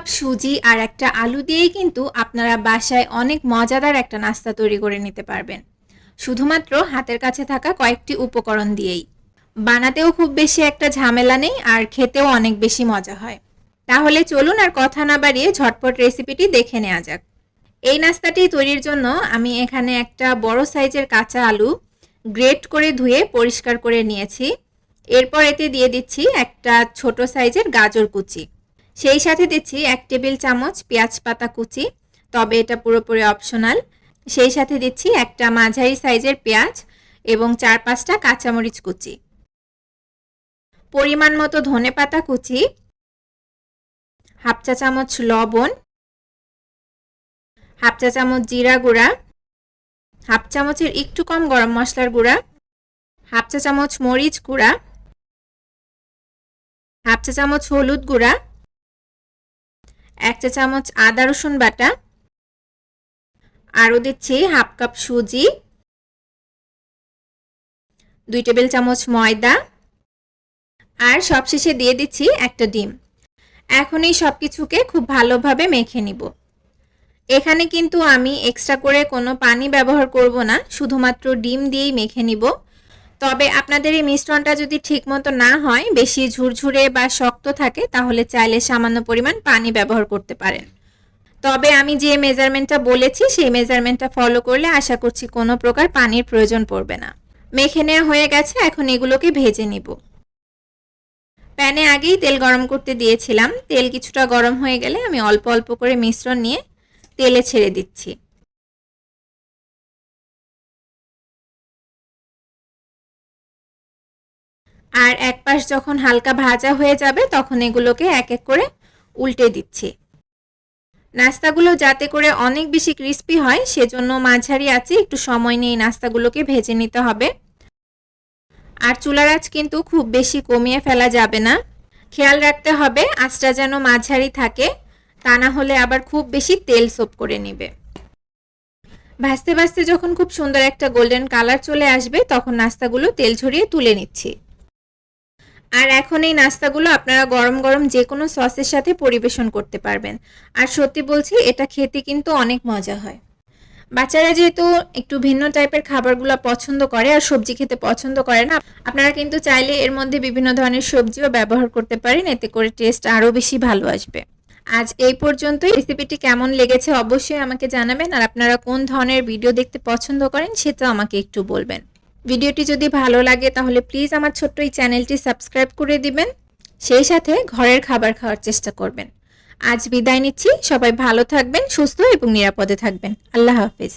Cup সুজি আর একটা আলু দিয়েই কিন্তু আপনারা বাসায় অনেক মজাদার একটা নাস্তা তৈরি করে নিতে পারবেন, শুধুমাত্র হাতের কাছে থাকা কয়েকটি উপকরণ দিয়েই। বানাতেও খুব বেশি একটা ঝামেলা নেই আর খেতেও অনেক বেশি মজা হয়। তাহলে চলুন আর কথা না বাড়িয়ে ঝটপট রেসিপিটি দেখে নেওয়া যাক। এই নাস্তাটি তৈরির জন্য আমি এখানে একটা বড় সাইজের কাঁচা আলু গ্রেট করে ধুয়ে পরিষ্কার করে নিয়েছি। এরপর এতে দিয়ে দিচ্ছি একটা ছোট সাইজের গাজর কুচি, সেই সাথে দিচ্ছি 1 টেবিল চামচ পেঁয়াজ পাতা কুচি, তবে এটা পুরোপুরি অপশনাল। সেই সাথে দিচ্ছি একটা মাঝারি সাইজের পেঁয়াজ এবং 4-5টা কাঁচামরিচ কুচি, পরিমাণ মতো ধনেপাতা কুচি, হাফ চা চামচ লবণ, হাফ চা চামচ জিরা গুঁড়া, হাফ চামচের একটু কম গরম মশলার গুঁড়া, হাফ চা চামচ মরিচ গুঁড়া, হাফ চা চামচ হলুদ গুঁড়া, 1 চা চামচ আদা রসুন বাটা, আরও দিচ্ছি হাফ কাপ সুজি, 2 টেবিল চামচ ময়দা আর সবশেষে দিয়ে দিচ্ছি একটা ডিম। এখন এই সব কিছুকে খুব ভালোভাবে মেখে নিব। এখানে কিন্তু আমি এক্সট্রা করে কোনো পানি ব্যবহার করব না, শুধুমাত্র ডিম দিয়েই মেখে নিব। তবে আপনাদের এই মিশ্রণটা যদি ঠিকমতো না হয়, বেশি ঝুরঝুরে বা শক্ত থাকে, তাহলে চাইলে সামান্য পরিমাণ পানি ব্যবহার করতে পারেন। তবে আমি যে মেজারমেন্টটা বলেছি সেই মেজারমেন্টটা ফলো করলে আশা করছি কোনো প্রকার পানির প্রয়োজন পড়বে না। মেখে নেওয়া হয়ে গেছে, এখন এগুলোকে ভেজে নিব। প্যানে আগেই তেল গরম করতে দিয়েছিলাম। তেল কিছুটা গরম হয়ে গেলে আমি অল্প অল্প করে মিশ্রণ নিয়ে তেলে ছেড়ে দিচ্ছি। আর এক পাশ যখন হালকা ভাজা হয়ে যাবে তখন এগুলোকে এক এক করে উল্টে দিচ্ছি। নাস্তাগুলো যাতে করে অনেক বেশি ক্রিস্পি হয় সেজন্য মাঝারি আঁচে একটু সময় নিয়ে নাস্তাগুলোকে ভেজে নিতে হবে। আর চুলার আঁচ কিন্তু খুব বেশি কমিয়ে ফেলা যাবে না, খেয়াল রাখতে হবে আঁচটা যেন মাঝারি থাকে, তা না হলে আবার খুব বেশি তেল সোপ করে নেবে। ভাজতে ভাজতে যখন খুব সুন্দর একটা গোল্ডেন কালার চলে আসবে তখন নাস্তাগুলো তেল ঝরিয়ে তুলে নিচ্ছি। আর এখন এই নাস্তাগুলো আপনারা গরম গরম যে কোনো সসের সাথে পরিবেশন করতে পারবেন। আর সত্যি বলছি, এটা খেতে কিন্তু অনেক মজা হয়। বাচ্চারা যেহেতু একটু ভিন্ন টাইপের খাবারগুলো পছন্দ করে আর সবজি খেতে পছন্দ করে না, আপনারা কিন্তু চাইলে এর মধ্যে বিভিন্ন ধরনের সবজিও ব্যবহার করতে পারেন, এতে করে টেস্ট আরও বেশি ভালো আসবে। আজ এই পর্যন্তই। রেসিপিটি কেমন লেগেছে অবশ্যই আমাকে জানাবেন, আর আপনারা কোন ধরনের ভিডিও দেখতে পছন্দ করেন সেটাও আমাকে একটু বলবেন। ভিডিওটি যদি ভালো লাগে তাহলে প্লিজ আমার ছোট্ট এই চ্যানেলটি সাবস্ক্রাইব করে দিবেন, সেই সাথে ঘরের খাবার খাওয়ার চেষ্টা করবেন। আজ বিদায় নিচ্ছি। সবাই ভালো থাকবেন, সুস্থ এবং নিরাপদে থাকবেন। আল্লাহ হাফেজ।